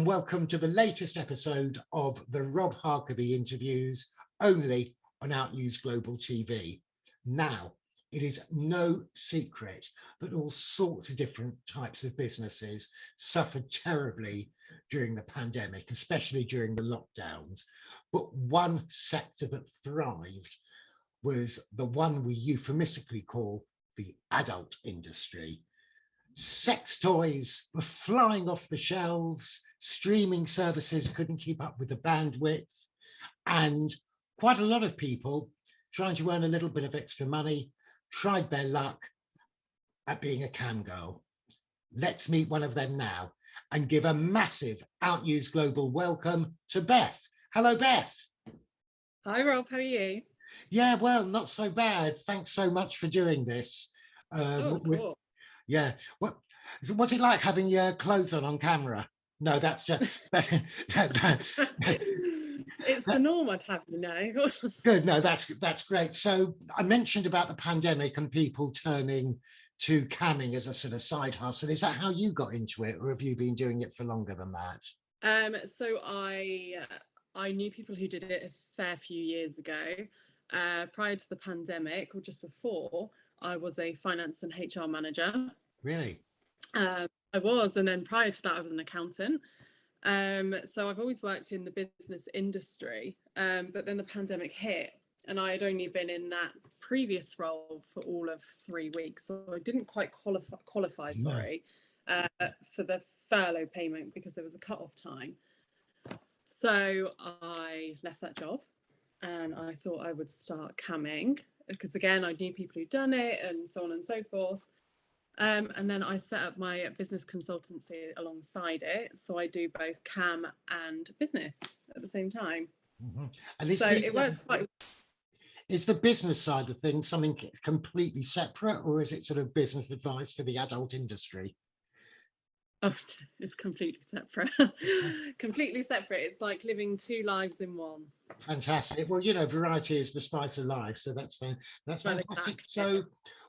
and welcome to the latest episode of the Rob Harkavy interviews, only on Outnews Global TV. Now, it is no secret that all sorts of different types of businesses suffered terribly during the pandemic, especially during the lockdowns. But one sector that thrived was the one we euphemistically call the adult industry. Sex toys were flying off the shelves, streaming services couldn't keep up with the bandwidth, and quite a lot of people trying to earn a little bit of extra money tried their luck at being a camgirl. Let's meet one of them now and give a massive Outnews Global welcome to Beth. Hello, Beth. Hi, Rob. How are you? Yeah, well, not so bad. Thanks so much for doing this. Of course. Yeah. What's it like having your clothes on camera? No, that's just It's the norm, I'd have you know. Good. No, that's great. So I mentioned about the pandemic and people turning to camming as a sort of side hustle. Is that how you got into it, or have you been doing it for longer than that? So I knew people who did it a fair few years ago. Prior to the pandemic, or just before, I was a finance and HR manager. Really? I was, and then prior to that, I was an accountant. So I've always worked in the business industry, but then the pandemic hit, and I had only been in that previous role for all of 3 weeks, so I didn't quite qualify for the furlough payment because there was a cut-off time. So I left that job, and I thought I would start camming because, again, I knew people who'd done it and so on and so forth. And then I set up my business consultancy alongside it. So I do both cam and business at the same time. Mm-hmm. And so it works quite. Is the business side of things something completely separate, or is it sort of business advice for the adult industry? Oh, it's completely separate. Completely separate. It's like living two lives in one. Fantastic. Well, you know, variety is the spice of life, so that's fantastic. Exactly. So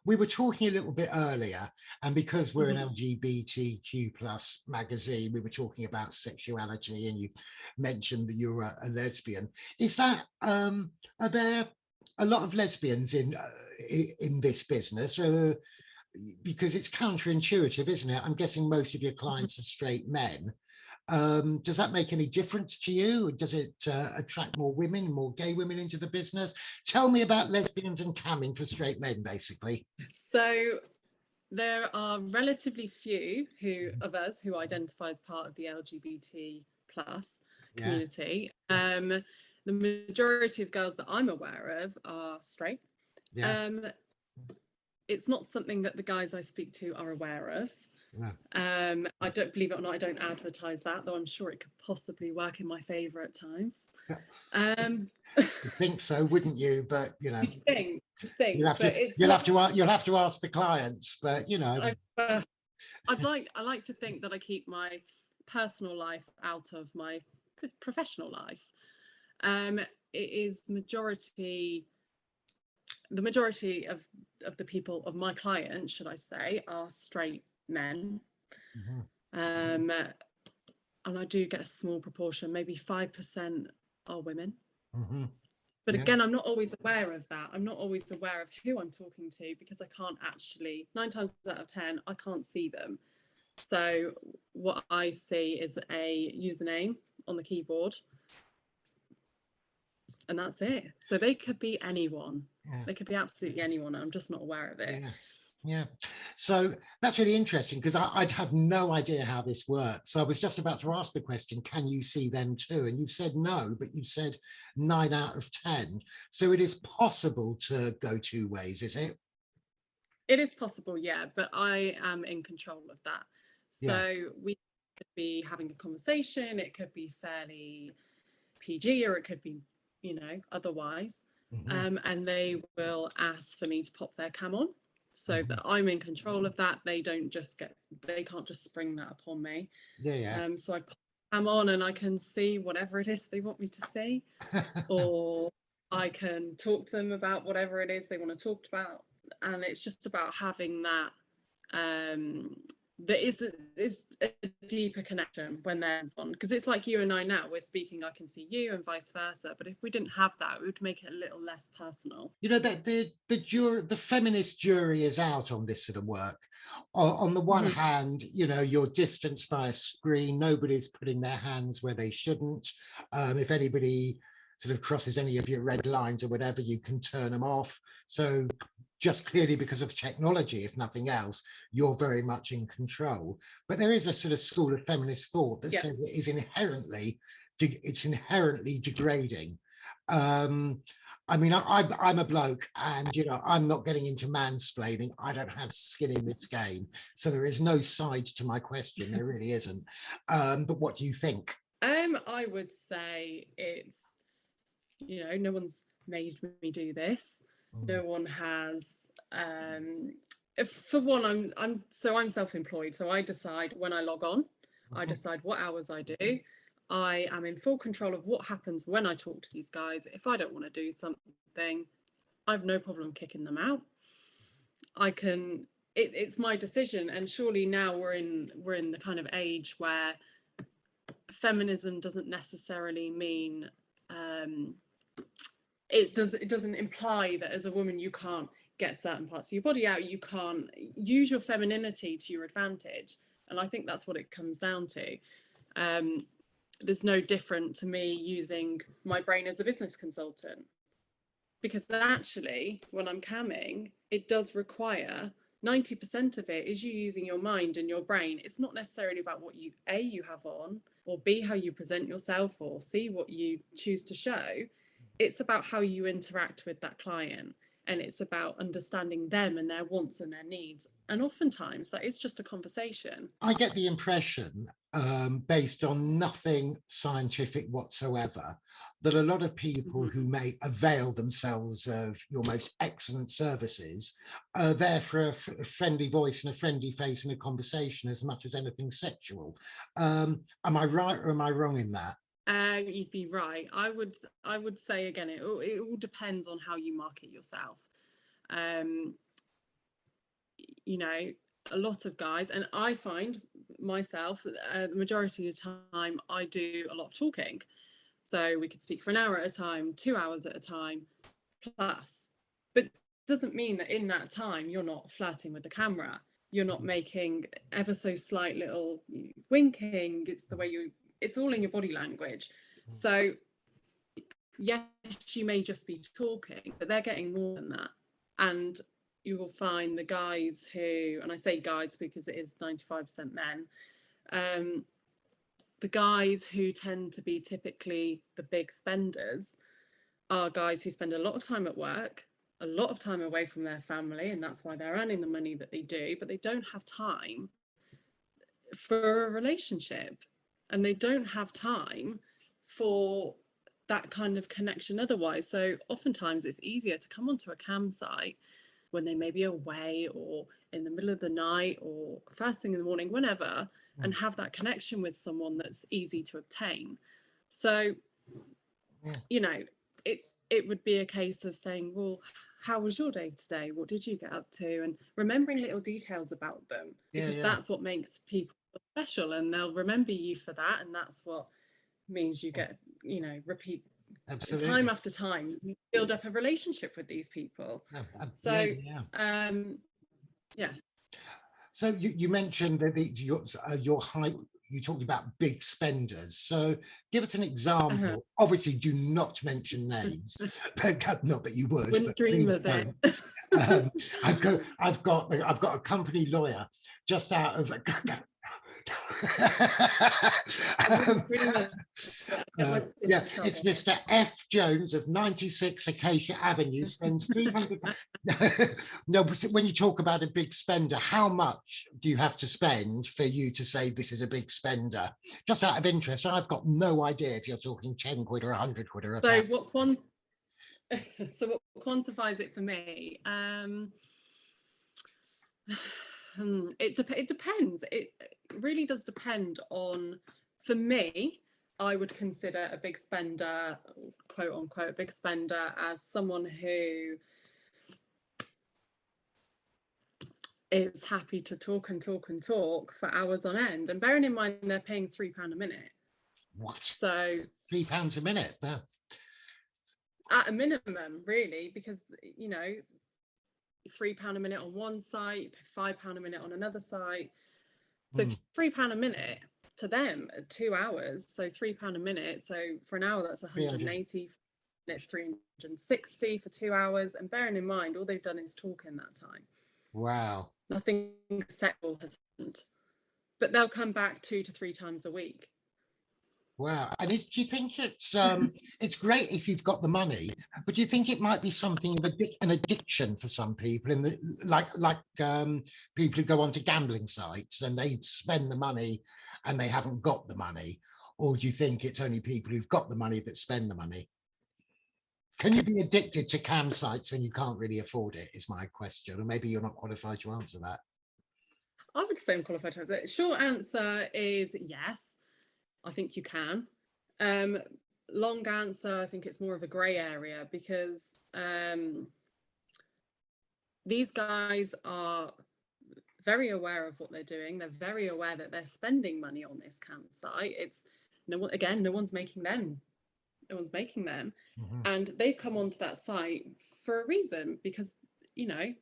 we were talking a little bit earlier, and because we're an LGBTQ plus magazine, we were talking about sexuality, and you mentioned that you're a lesbian. Is that are there a lot of lesbians in this business? Because it's counterintuitive, isn't it? I'm guessing most of your clients are straight men. Does that make any difference to you? Does it attract more women, more gay women into the business? Tell me about lesbians and camming for straight men, basically. So there are relatively few of us who identify as part of the LGBT plus community. The majority of girls that I'm aware of are straight. Yeah. It's not something that the guys I speak to are aware of. Yeah. I don't, believe it or not, I don't advertise that, though I'm sure it could possibly work in my favour at times. You think so, wouldn't you? But you know, you think you'll have to ask the clients. But you know, I like to think that I keep my personal life out of my professional life. It is the majority of the people, of my clients, should I say, are straight men. And I do get a small proportion, maybe 5% are women. But again, I'm not always aware of that. I'm not always aware of who I'm talking to because I can't actually, 9 times out of 10, I can't see them. So what I see is a username on the keyboard, and that's it. So they could be anyone. Yeah. They could be absolutely anyone. I'm just not aware of it. Yeah. So that's really interesting because I'd have no idea how this works. So I was just about to ask the question, can you see them too? And you've said no, but you've said 9 out of 10. So it is possible to go 2 ways, is it? It is possible, yeah, but I am in control of that. So we could be having a conversation. It could be fairly PG, or it could be, you know, otherwise. And they will ask for me to pop their cam on, so that I'm in control of that. They can't just spring that upon me. So I pop the cam on and I can see whatever it is they want me to see, or I can talk to them about whatever it is they want to talk about. And it's just about having that there is a deeper connection when there's on, because it's like you and I now, we're speaking, I can see you and vice versa, but if we didn't have that, it would make it a little less personal. You know, that the feminist jury is out on this sort of work. On the one hand, you know, you're distanced by a screen, nobody's putting their hands where they shouldn't. If anybody sort of crosses any of your red lines or whatever, you can turn them off. So just clearly because of technology, if nothing else, you're very much in control. But there is a sort of school of feminist thought that says it is inherently degrading. I mean, I'm a bloke, and you know, I'm not getting into mansplaining. I don't have skin in this game, so there is no side to my question. There really isn't. But what do you think? I would say it's, you know, no one's made me do this. No one has. For one, I'm self-employed, so I decide when I log on. I decide what hours I do. I am in full control of what happens when I talk to these guys. If I don't want to do something, I've no problem kicking them out. It's my decision. And surely now we're in the kind of age where feminism doesn't necessarily mean it doesn't imply that as a woman you can't get certain parts of your body out, you can't use your femininity to your advantage. And I think that's what it comes down to. There's no different to me using my brain as a business consultant, because actually when I'm camming, it does require 90% of it is you using your mind and your brain. It's not necessarily about what you have on, or B, how you present yourself, or C, what you choose to show. It's about how you interact with that client, and it's about understanding them and their wants and their needs. And oftentimes that is just a conversation. I get the impression, based on nothing scientific whatsoever, that a lot of people who may avail themselves of your most excellent services are there for a friendly voice and a friendly face and a conversation as much as anything sexual. Am I right or am I wrong in that? You'd be right. I would say again, it all depends on how you market yourself. You know, a lot of guys, and I find myself, the majority of the time, I do a lot of talking. So we could speak for an hour at a time, 2 hours at a time, plus. But it doesn't mean that in that time you're not flirting with the camera. You're not making ever so slight little winking. It's the way it's all in your body language. So yes, you may just be talking, but they're getting more than that. And you will find the guys who, and I say guys because it is 95% men, the guys who tend to be typically the big spenders are guys who spend a lot of time at work, a lot of time away from their family, and that's why they're earning the money that they do, but they don't have time for a relationship, and they don't have time for that kind of connection otherwise. So oftentimes it's easier to come onto a cam site when they may be away or in the middle of the night or first thing in the morning, whenever, and have that connection with someone that's easy to obtain. So, you know, it would be a case of saying, well, how was your day today? What did you get up to? And remembering little details about them, because that's what makes people special, and they'll remember you for that. And that's what means you get, you know, repeat. Absolutely. Time after time, you build up a relationship with these people. So, yeah. So you mentioned that your height. You talked about big spenders. So give us an example. Obviously, do not mention names, but not that you would. Wouldn't dream of it. I've got a company lawyer just out of. Yeah, it's Mr. F. Jones of 96 Acacia Avenue, spends 300. No, when you talk about a big spender, how much do you have to spend for you to say this is a big spender? Just out of interest, I've got no idea if you're talking 10 quid or 100 quid or so what quantifies it for me? It depends. It really does depend on, for me, I would consider a big spender, quote unquote, a big spender, as someone who is happy to talk and talk and talk for hours on end. And bearing in mind they're paying £3 a minute. What? So £3 a minute? at a minimum, really, because, you know, £3 a minute on one site, £5 a minute on another site. So £3 a minute to them at 2 hours. So £3 a minute. So for an hour, that's 180. It's 360 for 2 hours. And bearing in mind, all they've done is talk in that time. Wow. Nothing sexual has happened. But they'll come back 2 to 3 times a week. Wow. And do you think it's great if you've got the money, but do you think it might be something of an addiction for some people in the like people who go onto gambling sites and they spend the money and they haven't got the money? Or do you think it's only people who've got the money that spend the money? Can you be addicted to cam sites when you can't really afford it, is my question. Or maybe you're not qualified to answer that. I would say I'm qualified to answer it. Short answer is yes. I think you can. Long answer, I think it's more of a grey area, because these guys are very aware of what they're doing. They're very aware that they're spending money on this campsite. It's no one's making them. No one's making them. Mm-hmm. And they've come onto that site for a reason, because, you know,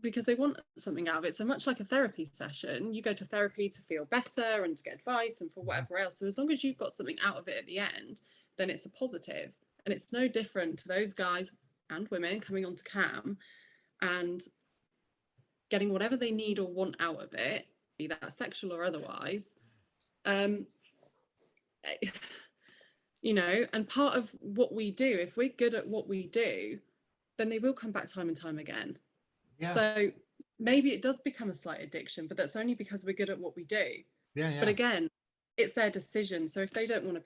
because they want something out of it. So much like a therapy session, you go to therapy to feel better and to get advice and for whatever else. So as long as you've got something out of it at the end, then it's a positive. And it's no different to those guys and women coming onto cam and getting whatever they need or want out of it, be that sexual or otherwise. You know, and part of what we do, if we're good at what we do, then they will come back time and time again. Yeah. So maybe it does become a slight addiction, but that's only because we're good at what we do. Yeah. But again, it's their decision. So if they don't want to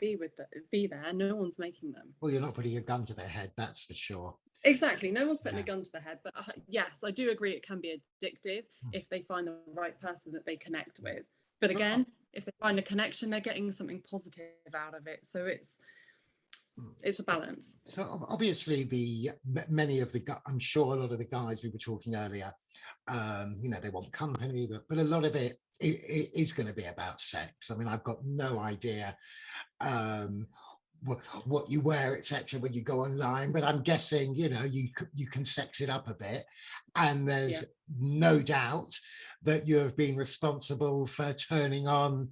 be there, no one's making them. Well, you're not putting a gun to their head, that's for sure. Exactly. No one's putting a gun to their head. But yes, I do agree it can be addictive if they find the right person that they connect with. But again, if they find a connection, they're getting something positive out of it. So it's a balance. So obviously many of I'm sure a lot of the guys we were talking earlier, you know, they want company, but a lot of it is going to be about sex. I mean, I've got no idea what you wear, etc., when you go online, but I'm guessing, you know, you can sex it up a bit, and there's no doubt that you have been responsible for turning on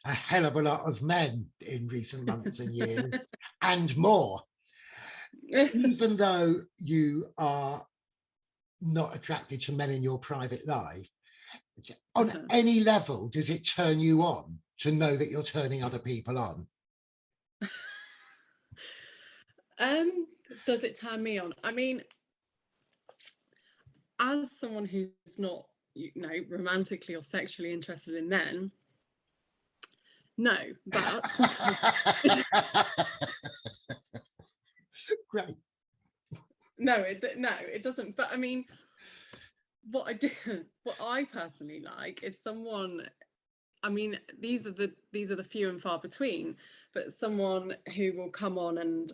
a hell of a lot of men in recent months and years and more. Even though you are not attracted to men in your private life, on any level does it turn you on to know that you're turning other people on? Does it turn me on? I mean, as someone who's not, you know, romantically or sexually interested in men, no, but Great. No, it doesn't. But I mean, what I personally like is someone. I mean, these are the few and far between, but someone who will come on and,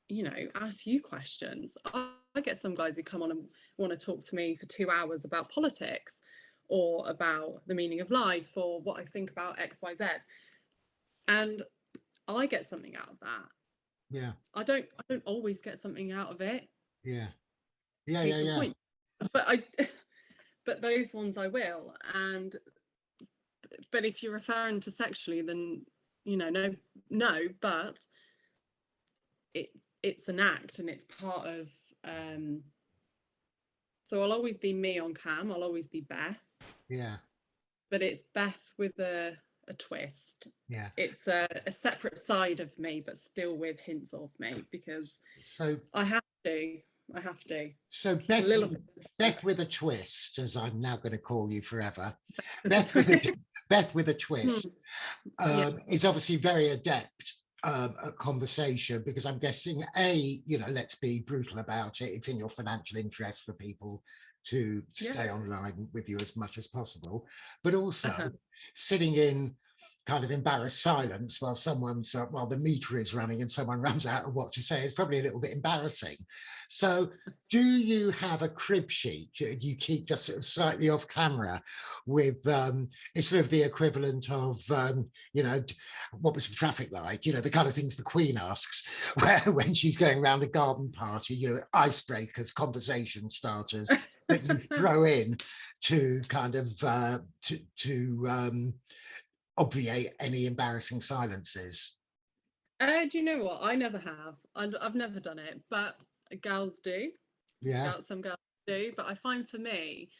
you know, ask you questions. I get some guys who come on and want to talk to me for 2 hours about politics or about the meaning of life or what I think about X, Y, Z. And I get something out of that. Yeah. I don't always get something out of it. Yeah. Point. But those ones I will. But if you're referring to sexually, then, you know, no, but it's an act and it's part of, so I'll always be me on cam. I'll always be Beth. Yeah. But it's Beth with a twist. Yeah. It's a separate side of me, but still with hints of me, because I have to. So Beth with a twist, as I'm now going to call you forever. Beth with a twist is obviously very adept at conversation, because I'm guessing, you know, let's be brutal about it, it's in your financial interest for people to stay online with you as much as possible, but also sitting in kind of embarrassed silence while while the meter is running and someone runs out of what to say. It's probably a little bit embarrassing. So do you have a crib sheet you keep just sort of slightly off camera with it's sort of the equivalent of you know, what was the traffic like, you know, the kind of things the Queen asks when she's going around a garden party, you know, icebreakers, conversation starters that you throw in to kind of obviate any embarrassing silences? Do you know what? I never have. I've never done it, but girls do. Yeah. Some girls do. But I find for me,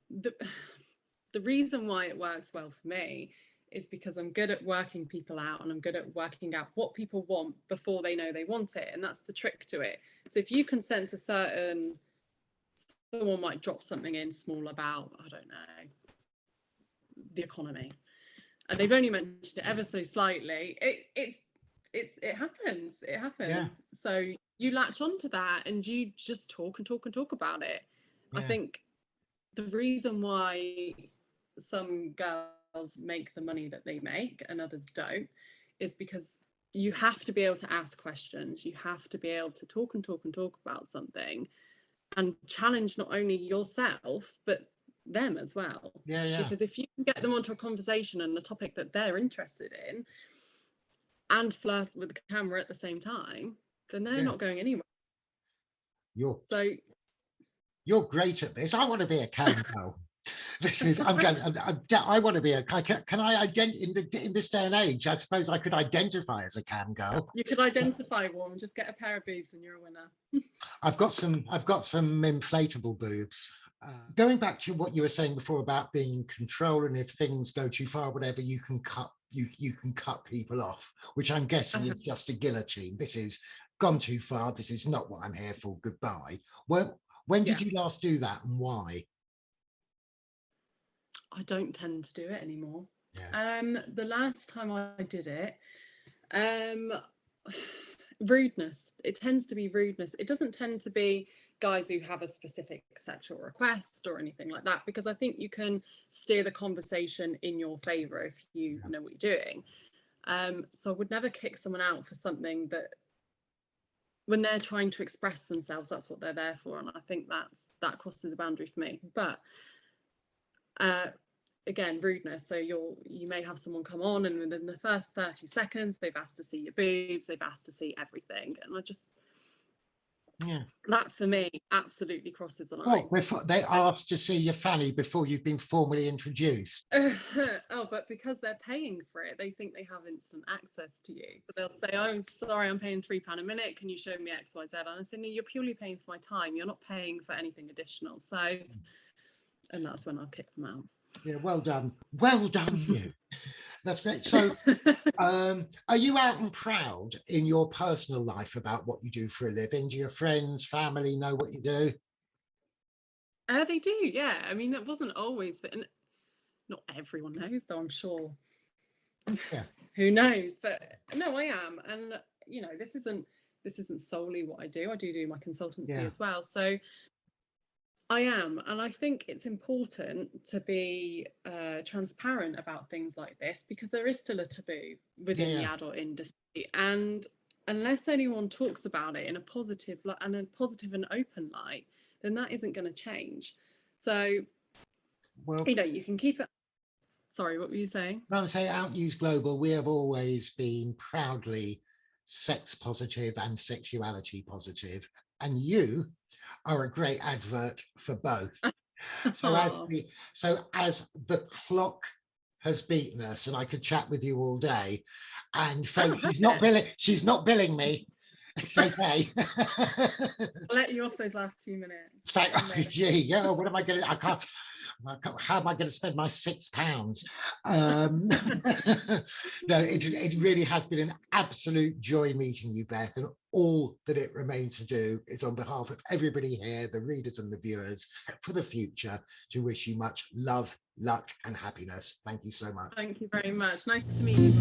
the reason why it works well for me is because I'm good at working people out, and I'm good at working out what people want before they know they want it. And that's the trick to it. So if you can sense someone might drop something in small about, I don't know, the economy, and they've only mentioned it ever so slightly, it happens. Yeah. So you latch onto that and you just talk about it. Yeah. I think the reason why some girls make the money that they make and others don't is because you have to be able to ask questions. You have to be able to talk about something and challenge not only yourself but them as well. Yeah. Because if you can get them onto a conversation and a topic that they're interested in and flirt with the camera at the same time, then they're not going anywhere. You're great at this. I want to be a camgirl. I want to be a. Can I in this day and age? I suppose I could identify as a camgirl. You could identify one. Just get a pair of boobs and you're a winner. I've got some inflatable boobs. Going back to what you were saying before about being in control, and if things go too far, whatever, you can cut people off, which I'm guessing is just a guillotine. This is gone too far. This is not what I'm here for. Goodbye. Well, when did you last do that, and why? I don't tend to do it anymore. Yeah. The last time I did it, rudeness. It tends to be rudeness. It doesn't tend to be guys who have a specific sexual request or anything like that, because I think you can steer the conversation in your favor if you know what you're doing. So I would never kick someone out for something that, when they're trying to express themselves, that's what they're there for, and I think that crosses the boundary for me. But again, rudeness. So you may have someone come on, and within the first 30 seconds they've asked to see your boobs, they've asked to see everything, and I just, that for me absolutely crosses the line. Before they asked to see your fanny before you've been formally introduced. But because they're paying for it, they think they have instant access to you. But they'll say, "Oh, I'm sorry, I'm paying £3 a minute. Can you show me X, Y, Z?" And I say, "No, you're purely paying for my time. You're not paying for anything additional." So, and that's when I'll kick them out. Yeah, well done you. That's great. So are you out and proud in your personal life about what you do for a living? Do your friends, family know what you do? They do, yeah. I mean, that wasn't always, and not everyone knows, though, I'm sure. Yeah. Who knows? But no, I am. And you know, this isn't solely what I do. I do my consultancy as well. So I am, and I think it's important to be transparent about things like this, because there is still a taboo within the adult industry, and unless anyone talks about it in a positive and open light, then that isn't going to change. So, well, you know, you can keep it. Sorry, what were you saying? No, I'm saying Outnews Global, we have always been proudly sex positive and sexuality positive, and you are a great advert for both. So as the clock has beaten us, and I could chat with you all day, and folks, she's not billing me. It's okay. I'll let you off those last few minutes. What am I going to? How am I going to spend my £6? No, it really has been an absolute joy meeting you, Beth, and all that it remains to do is, on behalf of everybody here, the readers and the viewers, for the future, to wish you much love, luck and happiness. Thank you so much. Thank you very much. Nice to meet you.